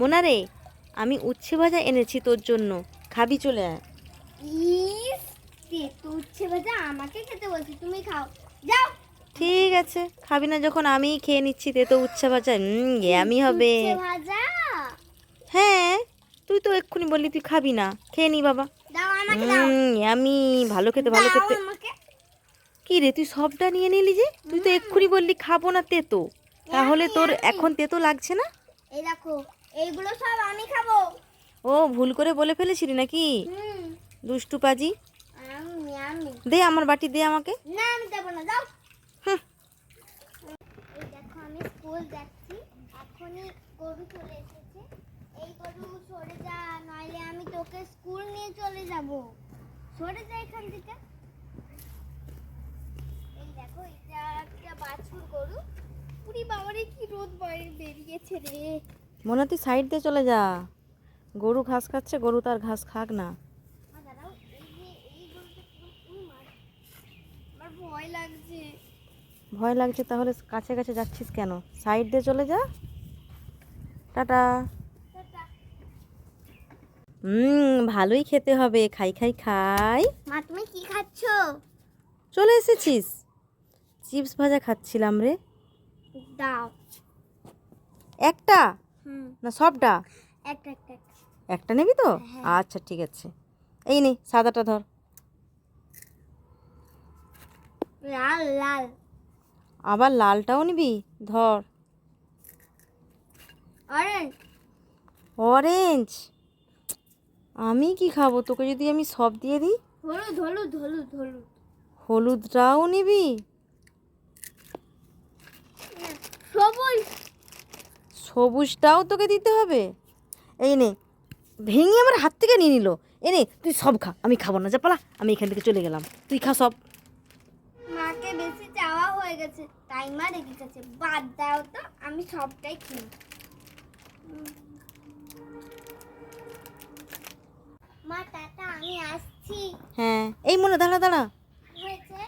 মোনা রে, আমি উচ্ছে ভাজা এনেছি তোর জন্য, খাবি? চলে আয়। ইস, তেতো উচ্ছে ভাজা আমাকে খেতে বলছি, তুমি খাও, যাও। ঠিক আছে, খাবি না যখন আমিই খেয়ে নিচ্ছি তেতো উচ্ছে ভাজা। ইয়ামি হবে। উচ্ছে ভাজা হ্যাঁ, তুই তো এক্ষুনি বললি তুই খাবি না, খেয়ে নি বাবা। দাও, আমাকে দাও। ইয়ামি, ভালো খেতে ভালো দাও খেতে। আমাকে। কি রে, তুই সবটা নিয়ে নিলি যে? তুই তো এক্ষুনি বললি খাবো না তেতো, তাহলে তোর এখন তেতো লাগছে না? এই দেখো, এইগুলো সব আমি খাবো। ও, ভুল করে বলে ফেলেছিলি নাকি? হুম, দুষ্টু পাজি। আমি আমি দে আমার বাটি, দে আমাকে। না, আমি দেবো না, যাও। হুঁ। এই দেখো, আমি স্কুল যাচ্ছি, এখনই গরু চলে এসেছে। এই গরু সরে যা, নইলে আমি তোকে স্কুল নিয়ে চলে যাব। সরে যা এখান থেকে। এই দেখো, এটা একটা বাছুর গরু। পুরি বাবারে, কি রোদ বাইরে বেরিয়েছে রে। মোনা, তুই সাইড দিয়ে চলে যা। গরু ঘাস খাচ্ছে, গরু তার ঘাস খাক না। দাঁড়াও, এই গরুটা আমার ভয় লাগছে। ভয় লাগছে? তাহলে কাছে কাছে যাচ্ছিস কেন? সাইড দিয়ে চলে যা। টাটা। টাটা। ভালোই খেতে হবে, খাই খাই খাই। মা, তুমি কি খাচ্ছ? চলে এসেছিস? চিপস ভাজা খাচ্ছিলাম রে। দাও। একটা হুম, না সবটা? একটা একটা একটা। একটা নিবি তো? হ্যাঁ। আচ্ছা ঠিক আছে, এই নে সাদাটা ধর। লাল লাল। আবার লালটাও নিবি? ধর। অরেঞ্জ। অরেঞ্জ? আমি কি খাবো তোকে যদি আমি সব দিয়ে দিই? হলুদ হলুদ হলুদ হলুদ। হলুদটাও নিবি? সবুজ। সবুজটাও তোকে দিতে হবে? এই নে, ভেঙে আমার হাত থেকে নিয়ে নিল। এনে তুই সব খা, আমি খাবো না, যা পালা, আমি এখান থেকে চলে গেলাম, তুই খা সব। মাকে বেশি চাওয়া হয়ে গেছে, তাই মা রেগে গেছে। বাদ দাও তো, আমি সবটাই খাই। মা টাটা, আমি আসছি। হ্যাঁ, এই মনে, দাঁড়া দাঁড়া। কি হয়েছে?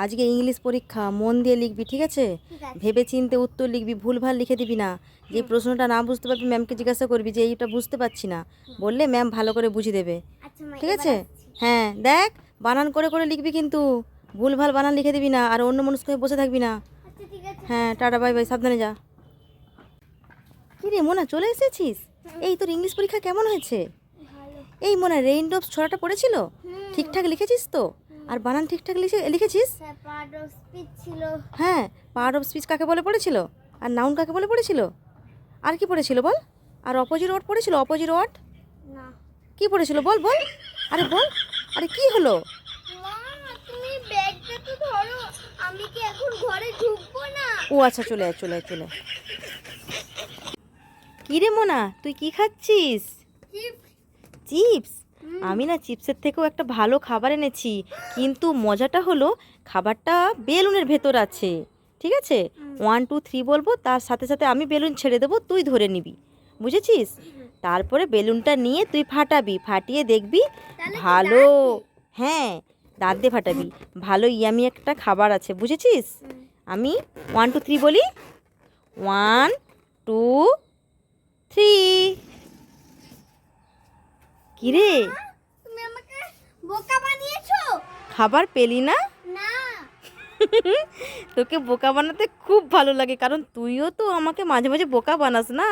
আজকে ইংলিশ পরীক্ষা, মন দিয়ে লিখবি, ঠিক আছে? ঠিক আছে। ভেবে চিন্তে উত্তর লিখবি, ভুলভাল লিখে দিবি না। যে প্রশ্নটা না বুঝতে পারবি ম্যামকে জিজ্ঞাসা করবি যে এইটা বুঝতে পারছি না, বললে ম্যাম ভালো করে বুঝিয়ে দেবে। আচ্ছা মা, ঠিক এবার আছে? আসছি। হ্যাঁ, দেখ বানান করে করে লিখবি কিন্তু, ভুলভাল বানান লিখে দিবি না, আর অন্য মানুষ হয়ে বসে থাকবি না। আচ্ছা ঠিক আছে। হ্যাঁ, টাটা বাই বাই, সাবধানে যা। কি রে মোনা, চলে এসেছিস? এই তোর ইংলিশ পরীক্ষা কেমন হয়েছে? ভালো। এই মোনা, রেইনড্রপস ছড়াটা পড়েছিল? হুম। ঠিকঠাক লিখেছিস তো? আর বানান ঠিকঠাক লিখেছিস? স্যার, পার্ট অফ স্পিচ ছিল। হ্যাঁ, পার্ট অফ স্পিচ কাকে বলে পড়েছিল? আর নাউন কাকে বলে পড়েছিল? আর কি পড়েছিল বল? আর অপোজিট ওয়ার্ড পড়েছিল? অপোজিট ওয়ার্ড না। কি পড়েছিল বল বল? আরে বল। আরে কি হলো? মা, তুমি ব্যাগটা তো ধরো, আমি কি এখন ঘরে ঢুকবো না? ও আচ্ছা, চলে আয় চলে আয় চলে আয়। কি রে মোনা, তুই কি খাচ্ছিস? চিপস? আমি না চিপসের থেকেও একটা ভালো খাবার এনেছি, কিন্তু মজাটা হলো খাবারটা বেলুনের ভেতর আছে। ঠিক আছে, 1 2 3 বলবো, তার সাথে সাথে আমি বেলুন ছেড়ে দেবো, তুই ধরে নিবি, বুঝেছিস? তারপরে বেলুনটা নিয়ে তুই ফাটাবি, ফাটিয়ে দেখবি তাহলে কি ভালো। দাঁত দিয়ে? হ্যাঁ, দাঁত দিয়ে ফাটাবি। ভালো ইয়ামি একটা খাবার আছে, বুঝেছিস? আমি 1 2 3 বলি, 1 2 3। কিরে, তুমি আমাকে বোকা বানিয়েছো। খাবার পেলি না? না। তোকে বোকা বানাতে খুব ভালো লাগে, কারণ তুইও তো আমাকে মাঝে মাঝে বোকা বানাস না।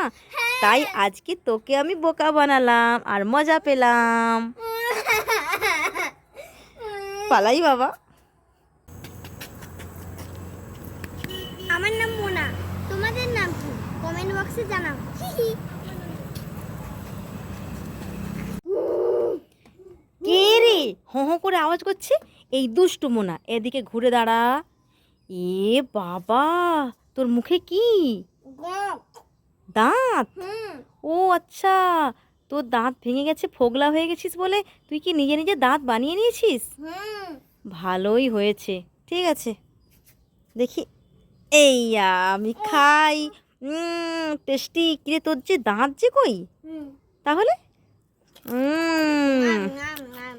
তাই আজকে তোকে আমি বোকা বানালাম আর মজা পেলাম। পালাই বাবা। আমার নাম মোনা, তোমাদের নাম কি? কমেন্ট বক্সে জানাও। কে রে হো হো করে আওয়াজ করছে? এই দুষ্টু মোনা, এদিকে ঘুরে দাঁড়া। এ বাবা, তোর মুখে কি? দাঁত? হুম। ও আচ্ছা, তোর দাঁত ভেঙে গেছে, ফোগলা হয়ে গেছিস বলে তুই কি নিজে নিজে দাঁত বানিয়ে নিয়েছিস? হুম। ভালোই হয়েছে, ঠিক আছে, দেখি। এই আমি খাই। টেস্টি। কিরে, তোর যে দাঁত যে কই হুম। তাহলে? নাম নাম নাম।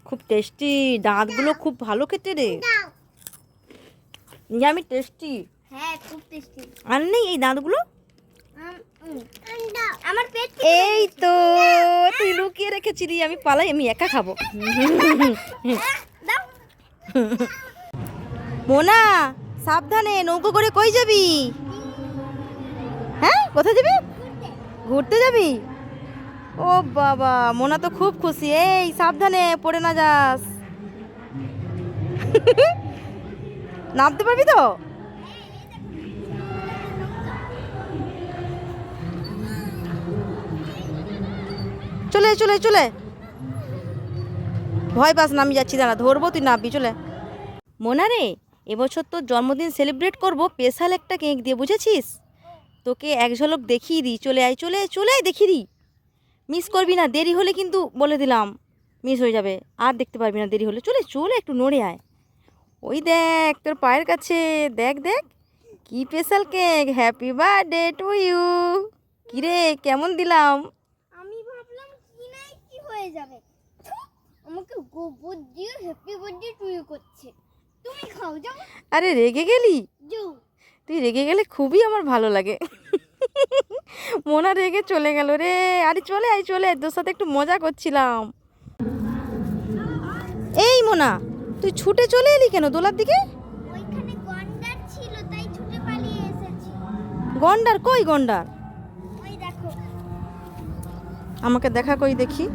খুব টেস্টি, দাঁতগুলো খুব ভালো খেতে রে। দাও। আমি টেস্টি। হ্যাঁ, খুব টেস্টি। আর নেই এই দাঁতগুলো? আমার পেট এই তো তুই লুকিয়ে রেখেছিলি, আমি পালাই, আমি একা খাবো। দাও। মোনা সাবধানে, নৌকো করে কই যাবি? হ্যাঁ, কোথায় যাবি? ঘুরতে যাবি? ও বাবা, মোনা তো খুব খুশি। এই সাবধানে, পড়ে না যাস। নামতে পারবি তো? চলে চলে চলে, ভয় পাস না, আমি যাচ্ছি, দাঁড়া ধরবো, তুই নামবি, চলে। মোনা রে, এবছর তোর জন্মদিন সেলিব্রেট করবো স্পেশাল একটা কেক দিয়ে, বুঝেছিস? তোকে এক ঝলক দেখিয়ে দিই, চলে আয়, চলে আয়, চলে আয়, দেখিয়ে দিই। মিস করবি না, দেরি হলে কিন্তু বলে দিলাম মিস হয়ে যাবে, আর দেখতে পারবি না দেরি হলে। চলে চলে, একটু নড়ে আয়। ওই দেখ তোর পায়ের কাছে, দেখ দেখ কি special cake, happy birthday to you. কিরে, কেমন দিলাম? আমি ভাবলাম কি নাই কি হয়ে যাবে, থু, আমাকে গোবর দিয়ে হ্যাপি বার্থডে টু ইউ করছে। তুমি খাও, যাও আরে রেগে গেলি? যাও। তুই রেগে গেলে খুবই আমার ভালো লাগে। মোনা রেগে চলে গেল রে। আরে চলে আয়, চলে আয়, তোর সাথে একটু মজা করছিলাম। এই মোনা, তুই ছুটে চলে এলি কেন দোলার দিকে? ওইখানে গন্ডার ছিল তাই ছুটে পালিয়ে এসেছি। গন্ডার কই? গন্ডার ওই দেখো। আমাকে দেখা কই দেখি।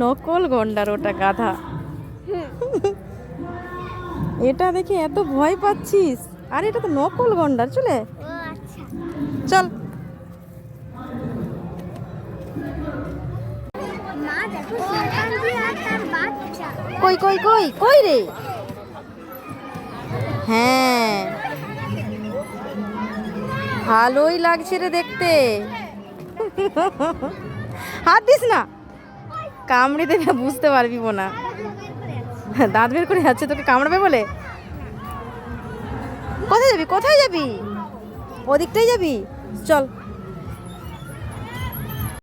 নকল গন্ডার, ওটা গাধা। এটা দেখে এত ভয় পাচ্ছিস? আরে এটা তো নকল গন্ডার, চলে ও আচ্ছা। চল। মা দেখো, শিম্পাঞ্জি আর তার বাচ্চা। কই কই কই কই রে? হ্যাঁ, ভালোই লাগছে রে দেখতে। হাত দিস না, কামড়ে দেবে, বুঝতে পারবি না। দাঁত বের করে যাচ্ছে, তোকে কামড়াবে বলে? কোথায় যাবি, কোথায় যাবি? ওদিকটাই যাবি? চল।